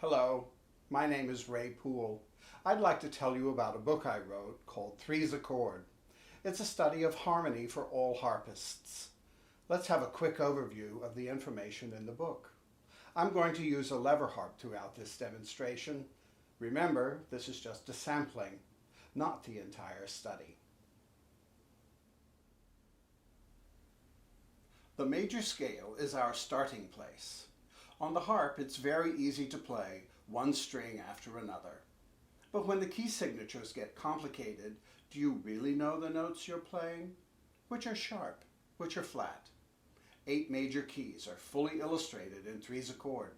Hello, my name is Ray Poole. I'd like to tell you about a book I wrote called 3's Chord. It's a study of harmony for all harpists. Let's have a quick overview of the information in the book. I'm going to use a lever harp throughout this demonstration. Remember, this is just a sampling, not the entire study. The major scale is our starting place. On the harp, it's very easy to play one string after another. But when the key signatures get complicated, do you really know the notes you're playing? Which are sharp? Which are flat? 8 major keys are fully illustrated in 3's Chord.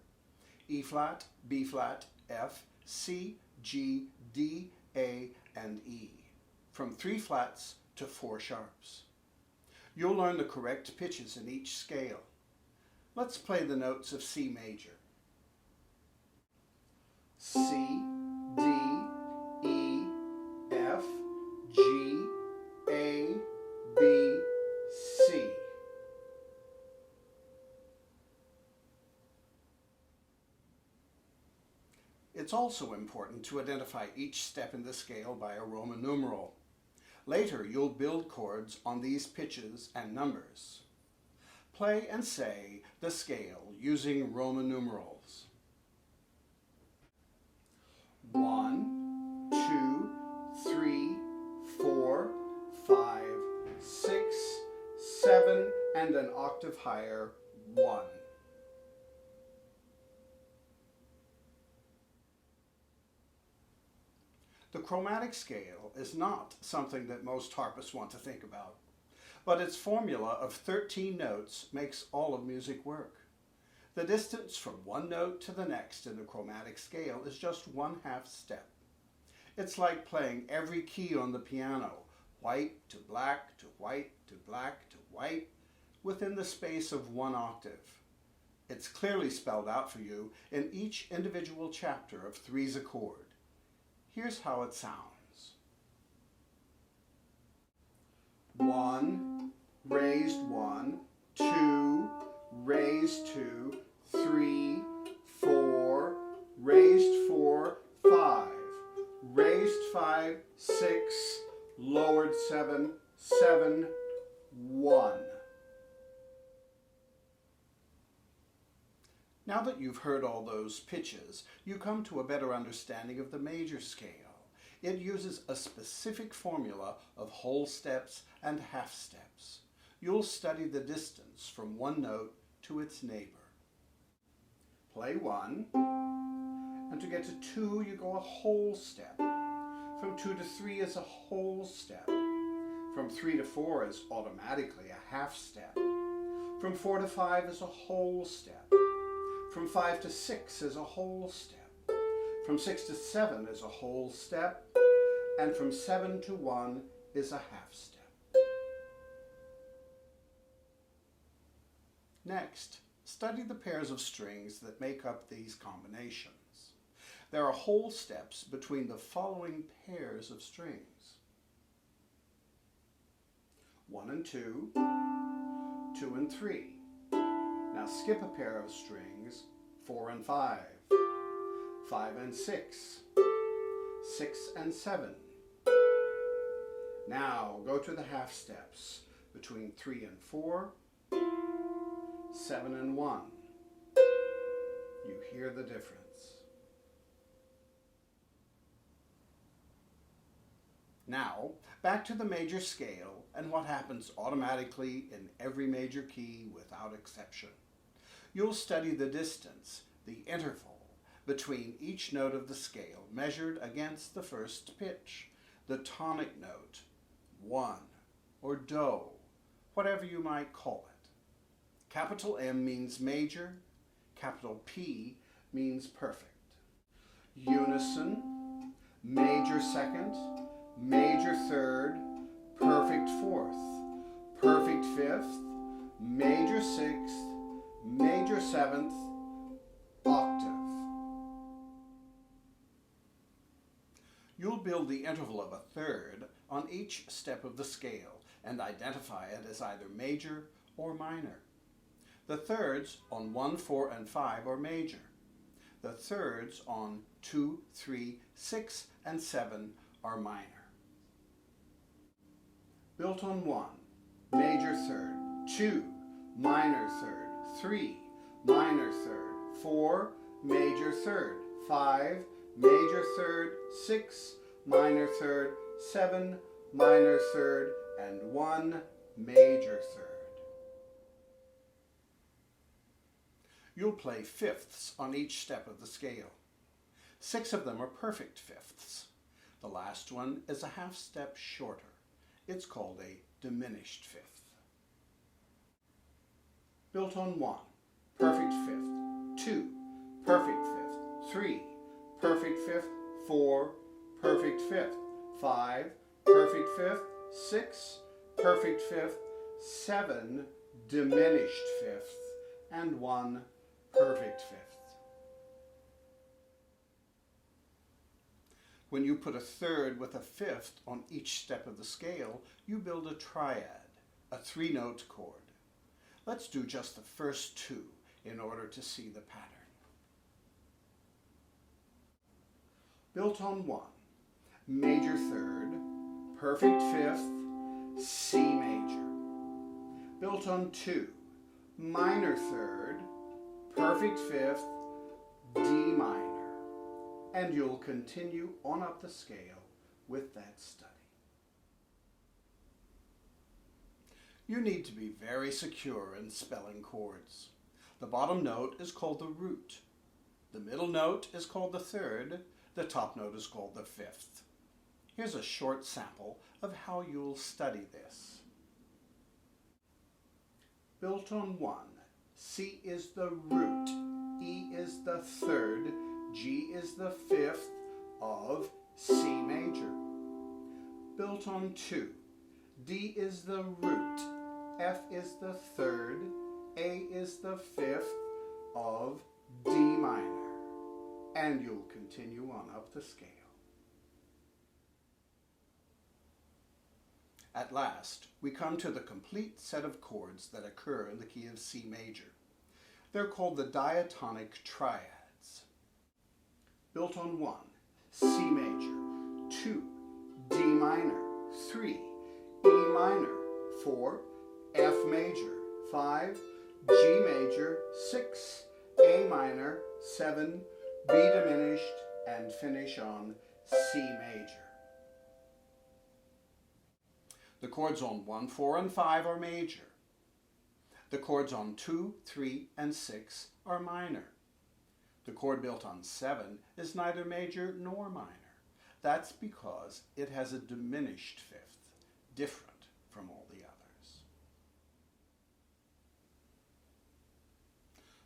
E flat, B flat, F, C, G, D, A, and E. From 3 flats to 4 sharps. You'll learn the correct pitches in each scale. Let's play the notes of C major. C, D, E, F, G, A, B, C. It's also important to identify each step in the scale by a Roman numeral. Later, you'll build chords on these pitches and numbers. Play and say the scale using Roman numerals. 1, 2, 3, 4, 5, 6, 7, and an octave higher, 1. The chromatic scale is not something that most harpists want to think about. But its formula of 13 notes makes all of music work. The distance from one note to the next in the chromatic scale is just 1/2 step. It's like playing every key on the piano, white to black to white to black to white, within the space of 1 octave. It's clearly spelled out for you in each individual chapter of 3's Chord. Here's how it sounds. 1, raised 1, 2, raised 2, 3, 4, raised 4, 5, raised 5, 6, lowered 7, 7, 1. Now that you've heard all those pitches, you come to a better understanding of the major scale. It uses a specific formula of whole steps and half steps. You'll study the distance from one note to its neighbor. Play 1, and to get to 2 you go a whole step. From 2 to 3 is a whole step. From 3 to 4 is automatically a half step. From 4 to 5 is a whole step. From 5 to 6 is a whole step. From 6 to 7 is a whole step. And from 7 to 1 is a half step. Next, study the pairs of strings that make up these combinations. There are whole steps between the following pairs of strings. 1 and 2, 2 and 3. Now skip a pair of strings, 4 and 5, 5 and 6, 6 and 7. Now go to the half steps between 3 and 4, 7 and 1. You hear the difference. Now, back to the major scale and what happens automatically in every major key without exception. You'll study the distance, the interval, between each note of the scale measured against the first pitch, the tonic note, 1, or do, whatever you might call it. Capital M means major, capital P means perfect. Unison, major second, major third, perfect fourth, perfect fifth, major sixth, major seventh, octave. You'll build the interval of a third on each step of the scale and identify it as either major or minor. The thirds on 1, 4, and 5 are major. The thirds on 2, 3, 6, and 7 are minor. Built on 1, major third, 2, minor third, 3, minor third, 4, major third, 5, major third, 6, minor third, 7, minor third, and 1, major third. You'll play fifths on each step of the scale. 6 of them are perfect fifths. The last one is a half step shorter. It's called a diminished fifth. Built on 1, perfect fifth, 2, perfect fifth, 3, perfect fifth, 4, perfect fifth, 5, perfect fifth, 6, perfect fifth, 7, diminished fifth, and 1, perfect fifth. When you put a third with a fifth on each step of the scale, you build a triad, a 3-note chord. Let's do just the first 2 in order to see the pattern. Built on 1, major third, perfect fifth, C major. Built on 2, minor third, perfect fifth, D minor. And you'll continue on up the scale with that study. You need to be very secure in spelling chords. The bottom note is called the root. The middle note is called the third. The top note is called the fifth. Here's a short sample of how you'll study this. Built on 1, C is the root, E is the third, G is the fifth of C major. Built on 2, D is the root, F is the third, A is the fifth of D minor. And you'll continue on up the scale. At last, we come to the complete set of chords that occur in the key of C major. They're called the diatonic triads. Built on 1, C major, 2, D minor, 3, E minor, 4, F major, 5, G major, 6, A minor, 7, B diminished, and finish on C major. The chords on 1, 4, and 5 are major. The chords on 2, 3, and 6 are minor. The chord built on 7 is neither major nor minor. That's because it has a diminished fifth, different from all the others.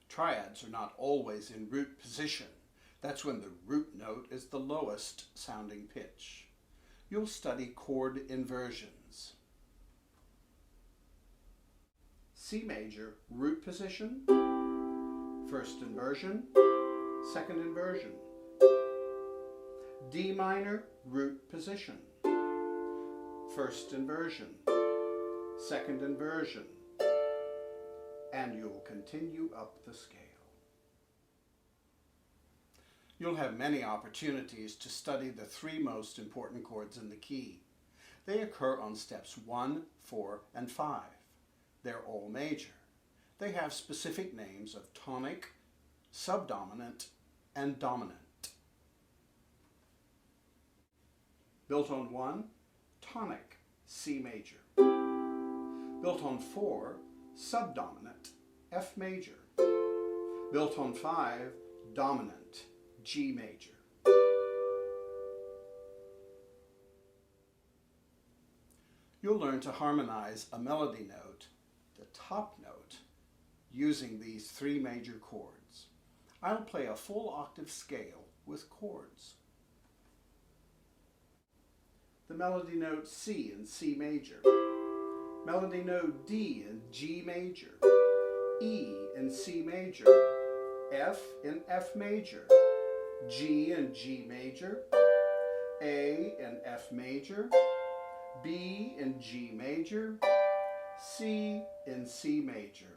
Triads are not always in root position. That's when the root note is the lowest sounding pitch. You'll study chord inversions. C major, root position, first inversion, second inversion. D minor, root position, first inversion, second inversion, and you'll continue up the scale. You'll have many opportunities to study the 3 most important chords in the key. They occur on steps 1, 4, and 5. They're all major. They have specific names of tonic, subdominant, and dominant. Built on 1, tonic, C major. Built on 4, subdominant, F major. Built on 5, dominant, G major. You'll learn to harmonize a melody note, the top note, using these 3 major chords. I'll play a full octave scale with chords. The melody note C in C major, melody note D in G major, E in C major, F in F major, G in G major, A in F major, B in G major, C in C major.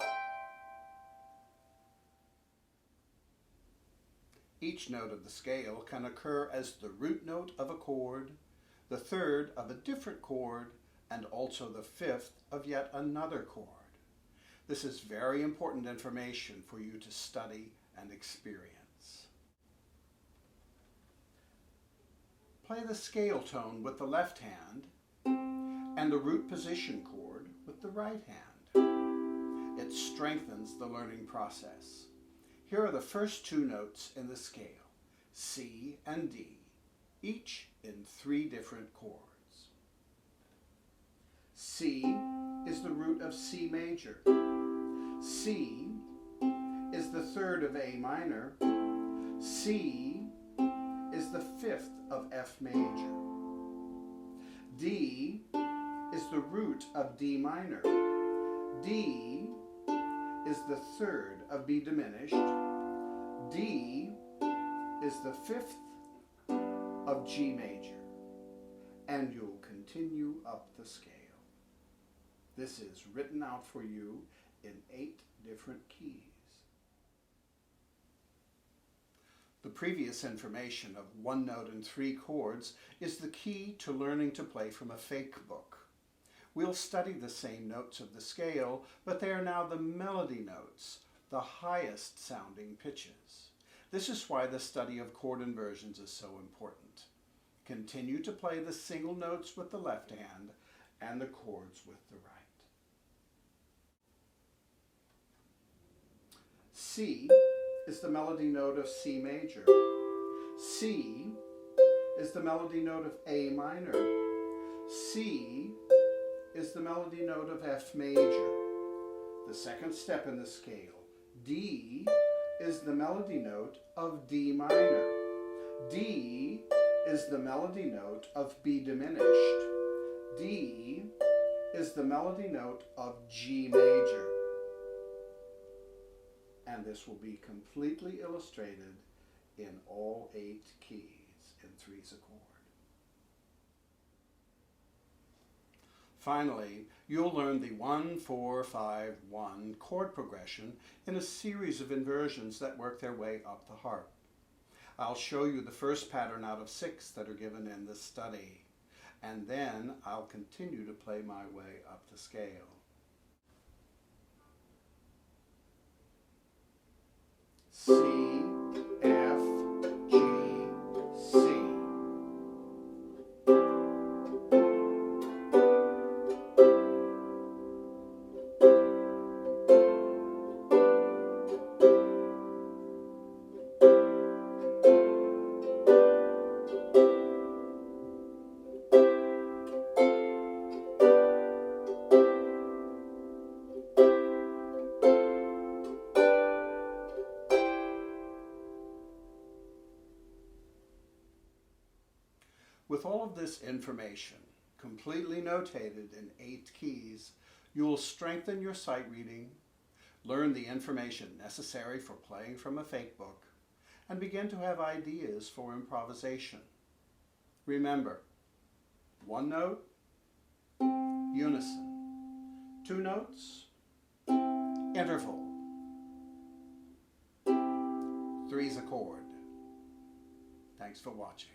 Each note of the scale can occur as the root note of a chord, the third of a different chord, and also the fifth of yet another chord. This is very important information for you to study and experience. Play the scale tone with the left hand and the root position chord with the right hand. It strengthens the learning process. Here are the first two notes in the scale, C and D, each in 3 different chords. C is the root of C major. C is the third of A minor. C is the fifth of F major. D is the root of D minor. D is the third of B diminished. D is the fifth of G major. And you'll continue up the scale. This is written out for you in 8 different keys. The previous information of 1 note and 3 chords is the key to learning to play from a fake book. We'll study the same notes of the scale, but they are now the melody notes, the highest sounding pitches. This is why the study of chord inversions is so important. Continue to play the single notes with the left hand and the chords with the right. C is the melody note of C major. C is the melody note of A minor. C is the melody note of F major. The second step in the scale, D, is the melody note of D minor. D is the melody note of B diminished. D is the melody note of G major. And this will be completely illustrated in all 8 keys in 3's chord. Finally, you'll learn the 1-4-5-1 chord progression in a series of inversions that work their way up the harp. I'll show you the first pattern out of 6 that are given in this study, and then I'll continue to play my way up the scale. C, F, G, C. With all of this information completely notated in 8 keys, you will strengthen your sight reading, learn the information necessary for playing from a fake book, and begin to have ideas for improvisation. Remember, 1 note, unison, 2 notes, interval, 3's chord. Thanks for watching.